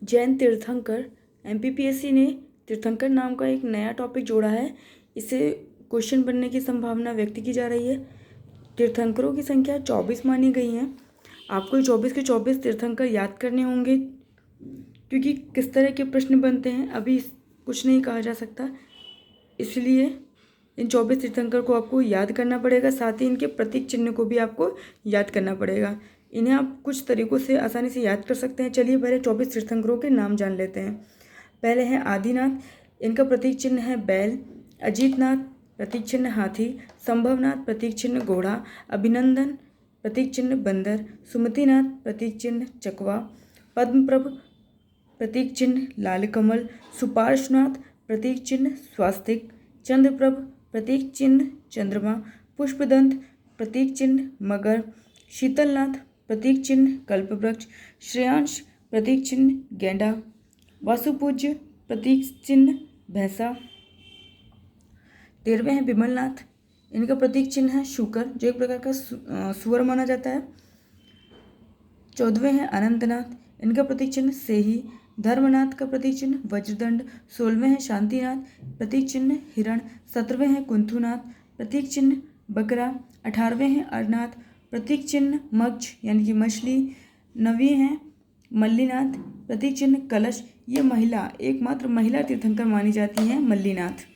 जैन तीर्थंकर। एमपीपीएससी ने तीर्थंकर नाम का एक नया टॉपिक जोड़ा है। इससे क्वेश्चन बनने की संभावना व्यक्त की जा रही है। तीर्थंकरों की संख्या 24 मानी गई है। आपको 24 के 24 तीर्थंकर याद करने होंगे, क्योंकि किस तरह के प्रश्न बनते हैं अभी कुछ नहीं कहा जा सकता, इसलिए इन 24 तीर्थंकर को आपको याद करना पड़ेगा। साथ ही इनके प्रतीक चिन्ह को भी आपको याद करना पड़ेगा। इन्हें आप कुछ तरीक़ों से आसानी से याद कर सकते हैं। चलिए पहले 24 तीर्थंकरों के नाम जान लेते हैं। पहले हैं आदिनाथ, इनका प्रतीक चिन्ह है बैल। अजीतनाथ प्रतीक चिन्ह हाथी। संभवनाथ प्रतीक चिन्ह घोड़ा। अभिनंदन प्रतीक चिन्ह बंदर। सुमतिनाथ प्रतीक चिन्ह चकवा। पद्मप्रभ प्रतीक चिन्ह लाल कमल। सुपार्श्वनाथ प्रतीक चिन्ह स्वास्तिक। चंद्रप्रभ प्रतीक चिन्ह चंद्रमा। पुष्पदंत प्रतीक चिन्ह मगर। शीतलनाथ प्रतीक चिन्ह कल्पवृक्ष। श्रेयांश प्रतीक चिन्ह गेंडा। वासुपूज्य प्रतीक चिन्ह भैंसा। 13वें हैं विमलनाथ, इनका प्रतीक चिन्ह है शूकर, जो एक प्रकार का सुअर माना जाता है। 14वें हैं अनंतनाथ, इनका प्रतीक चिन्ह सेही। धर्मनाथ का प्रतीक चिन्ह वज्रदंड। 16वें हैं शांतिनाथ, प्रतीक चिन्ह हिरण। 17वें हैं कुंथुनाथ, प्रतीक चिन्ह बकरा। 18वें हैं अरनाथ, प्रतीक चिन्ह मगज यानी कि मछली। 9वें हैं मल्लीनाथ, प्रतीक चिन्ह कलश। ये महिला, एकमात्र महिला तीर्थंकर मानी जाती हैं मल्लीनाथ।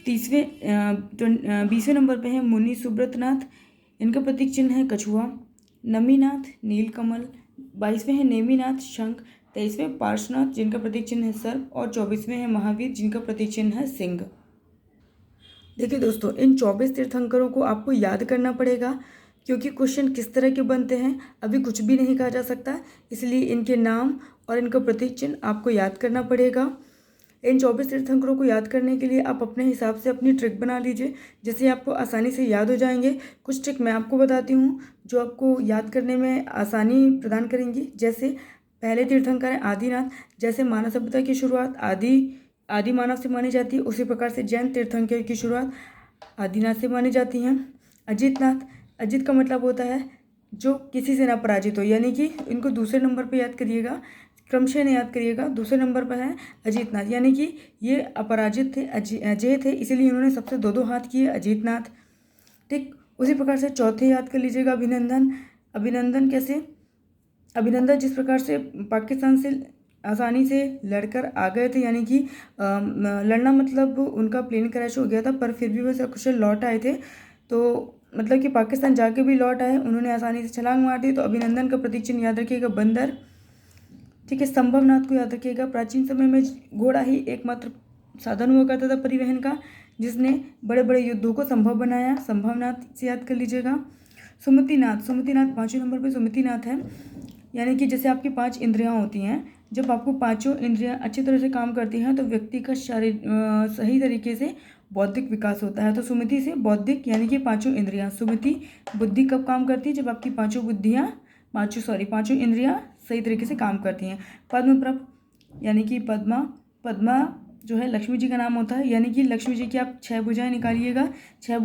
20वें नंबर पे है मुनि सुब्रतनाथ, इनका प्रतीक चिन्ह है कछुआ। नमीनाथ नीलकमल। 22वें हैं नेमीनाथ शंख। 23वें पार्श्वनाथ, जिनका प्रतीक चिन्ह है सर्प। और 24वें हैं महावीर, जिनका प्रतीक चिन्ह है सिंह। देखिए दोस्तों, इन 24 तीर्थंकरों को आपको याद करना पड़ेगा, क्योंकि क्वेश्चन किस तरह के बनते हैं अभी कुछ भी नहीं कहा जा सकता, इसलिए इनके नाम और इनका प्रतीक चिन्ह आपको याद करना पड़ेगा। इन 24 तीर्थंकरों को याद करने के लिए आप अपने हिसाब से अपनी ट्रिक बना लीजिए, जिससे आपको आसानी से याद हो जाएंगे। कुछ ट्रिक मैं आपको बताती हूँ जो आपको याद करने में आसानी प्रदान करेंगी। जैसे पहले तीर्थंकर है आदिनाथ, जैसे मानव सभ्यता की शुरुआत आदि मानव से मानी जाती है, उसी प्रकार से जैन तीर्थंकर की शुरुआत आदिनाथ से मानी जाती हैं। अजीतनाथ, अजीत का मतलब होता है जो किसी से ना पराजित हो, यानी कि इनको दूसरे नंबर पर याद करिएगा, क्रमशः नहीं याद करिएगा। दूसरे नंबर पर है अजीतनाथ, यानी कि ये अपराजित थे, अजय थे, इसीलिए इन्होंने सबसे दो हाथ किए, अजीतनाथ। ठीक उसी प्रकार से चौथे याद कर लीजिएगा अभिनंदन। अभिनंदन कैसे? अभिनंदन जिस प्रकार से पाकिस्तान से आसानी से लड़कर आ गए थे, यानी कि लड़ना मतलब उनका प्लेन क्रैश हो गया था, पर फिर भी वो सकुशल लौट आए थे। तो मतलब कि पाकिस्तान जाके भी लौट आए, उन्होंने आसानी से छलांग मार दी। तो अभिनंदन का प्रतीक चिन्ह याद रखिएगा बंदर। ठीक है, संभवनाथ को याद रखिएगा। प्राचीन समय में घोड़ा ही एकमात्र साधन हुआ करता था परिवहन का, जिसने बड़े बड़े युद्धों को संभव बनाया। संभवनाथ से याद कर लीजिएगा। सुमतिनाथ, सुमतिनाथ 5वें नंबर पे सुमतिनाथ है, यानी कि जैसे आपकी 5 इंद्रियां होती हैं, जब आपको पांचों इंद्रियां अच्छी तरह से काम करती हैं तो व्यक्ति का सही तरीके से बौद्धिक विकास होता है। तो सुमति से बौद्धिक यानी कि पांचों इंद्रियां। सुमति बुद्धि कब काम करती है? जब आपकी पांचों इंद्रियां सही तरीके से काम करती हैं। पद्मप्रभ यानी कि पद्मा जो है लक्ष्मी जी का नाम होता है, यानी कि लक्ष्मी जी की आप 6 भुजाएं निकालिएगा। 6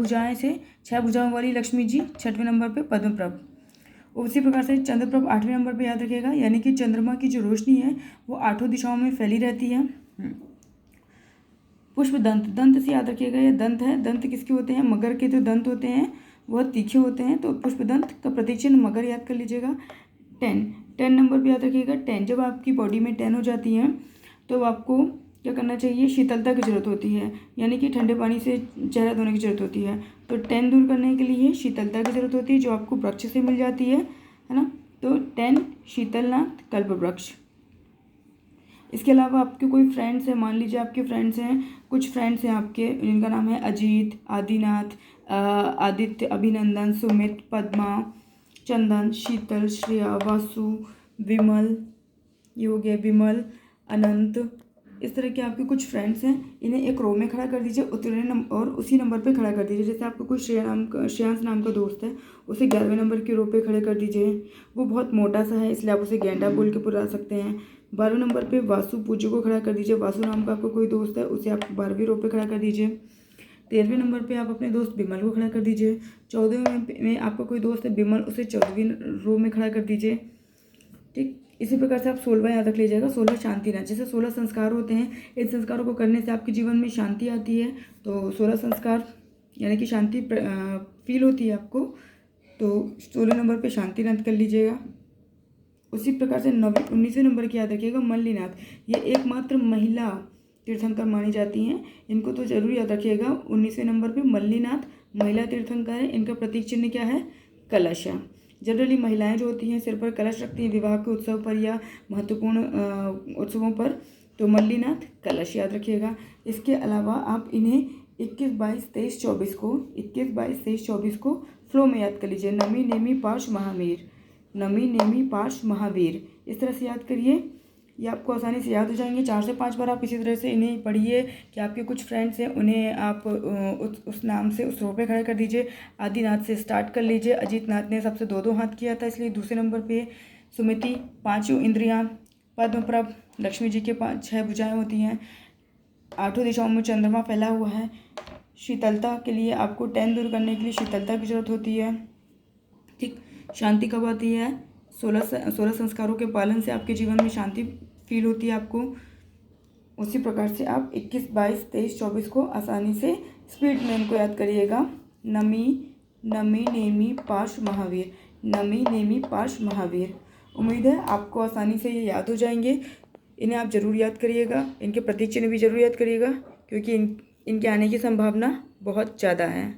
भुजाओं वाली लक्ष्मी जी 6वें नंबर पे पद्मप्रभ। उसी प्रकार से चंद्रप्रभ 8वें नंबर पे याद रखिएगा, यानी कि चंद्रमा की जो रोशनी है वो 8 दिशाओं में फैली रहती है। पुष्पदंत, दंत से याद रखिएगा, ये दंत है। दंत किसके होते हैं? मगर के जो दंत होते हैं वह तीखे होते हैं, तो पुष्पदंत का प्रतीक चिन्ह मगर याद कर लीजिएगा। 10 नंबर पे याद रखिएगा 10। जब आपकी बॉडी में 10 हो जाती है तो आपको क्या करना चाहिए? शीतलता की जरूरत होती है, यानी कि ठंडे पानी से चेहरा धोने की जरूरत होती है। तो 10 दूर करने के लिए शीतलता की जरूरत होती है, जो आपको वृक्ष से मिल जाती है ना। तो 10 शीतलनाथ कल्पवृक्ष। इसके अलावा आपके कोई फ्रेंड्स हैं, मान लीजिए आपके फ्रेंड्स हैं, कुछ फ्रेंड्स हैं आपके, जिनका नाम है अजीत, आदिनाथ, आदित्य, अभिनंदन, सुमित, पद्मा, चंदन, शीतल, श्रेया, वासु, विमल, ये हो गया विमल, अनंत। इस तरह के आपके कुछ फ्रेंड्स हैं, इन्हें एक रो में खड़ा कर दीजिए और उसी नंबर पे खड़ा कर दीजिए। जैसे आपको कोई श्रेयांश नाम का दोस्त है, उसे 11वें नंबर की रो पे खड़े कर दीजिए। वो बहुत मोटा सा है, इसलिए आप उसे गेंडा बोल के बुला सकते हैं। 12वें नंबर पे वासु पूज्य को खड़ा कर दीजिए। वासु नाम का आपको कोई दोस्त है, उसे आप 12वीं रो पे खड़ा कर दीजिए। 13वें नंबर पे आप अपने दोस्त विमल को खड़ा कर दीजिए। 14वें में आपका कोई दोस्त है विमल, उसे 14वीं रो में खड़ा कर दीजिए। ठीक, इसी प्रकार से आप 16वां याद रख लीजिएगा, 16 शांतिनाथ। जैसे 16 संस्कार होते हैं, इन संस्कारों को करने से आपके जीवन में शांति आती है। तो 16 संस्कार यानी कि शांति फील होती है आपको, तो 16 नंबर पे शांतिनाथ कर लीजिएगा। उसी प्रकार से 19वें नंबर की याद रखिएगा, मल्लीनाथ। ये एकमात्र महिला तीर्थंकर मानी जाती हैं, इनको तो जरूर याद रखिएगा। 19वें नंबर पे मल्लीनाथ महिला तीर्थंकर है। इनका प्रतीक चिन्ह क्या है? कलश है। जनरली महिलाएं जो होती हैं सिर पर कलश रखती हैं विवाह के उत्सव पर या महत्वपूर्ण उत्सवों पर, तो मल्लीनाथ कलश याद रखिएगा। इसके अलावा आप इन्हें 21, 22, 23, 24 को 21, 22, 23, 24 को फ्लो में याद कर लीजिए। नमी, नेमी, पाश, महावीर। नमी, नेमी, पाश, महावीर, इस तरह से याद करिए। ये आपको आसानी से याद हो जाएंगे। 4 से 5 बार आप इसी तरह से इन्हें पढ़िए कि आपके कुछ फ्रेंड्स हैं उन्हें आप उस नाम से उस रो पे खड़े कर दीजिए। आदिनाथ से स्टार्ट कर लीजिए। अजीत नाथ ने सबसे 2-2 हाथ किया था, इसलिए दूसरे नंबर पे। सुमिति, 5 इंद्रियां। पद्मप्रभ, लक्ष्मी जी के 6 भुजाएं होती हैं। 8 दिशाओं में चंद्रमा फैला हुआ है। शीतलता के लिए आपको 10 दूर करने के लिए शीतलता की जरूरत होती है। ठीक, शांति कब आती है? 16 संस्कारों के पालन से आपके जीवन में शांति फील होती है आपको। उसी प्रकार से आप 21, 22, 23, 24 को आसानी से स्पीड में इनको याद करिएगा। नमी, नमी, नेमी, पाश, महावीर। नमी, नेमी, पाश, महावीर। उम्मीद है आपको आसानी से ये याद हो जाएंगे। इन्हें आप ज़रूर याद करिएगा। इनके प्रतीक चिन्ह भी ज़रूर याद करिएगा, क्योंकि इनके आने की संभावना बहुत ज़्यादा है।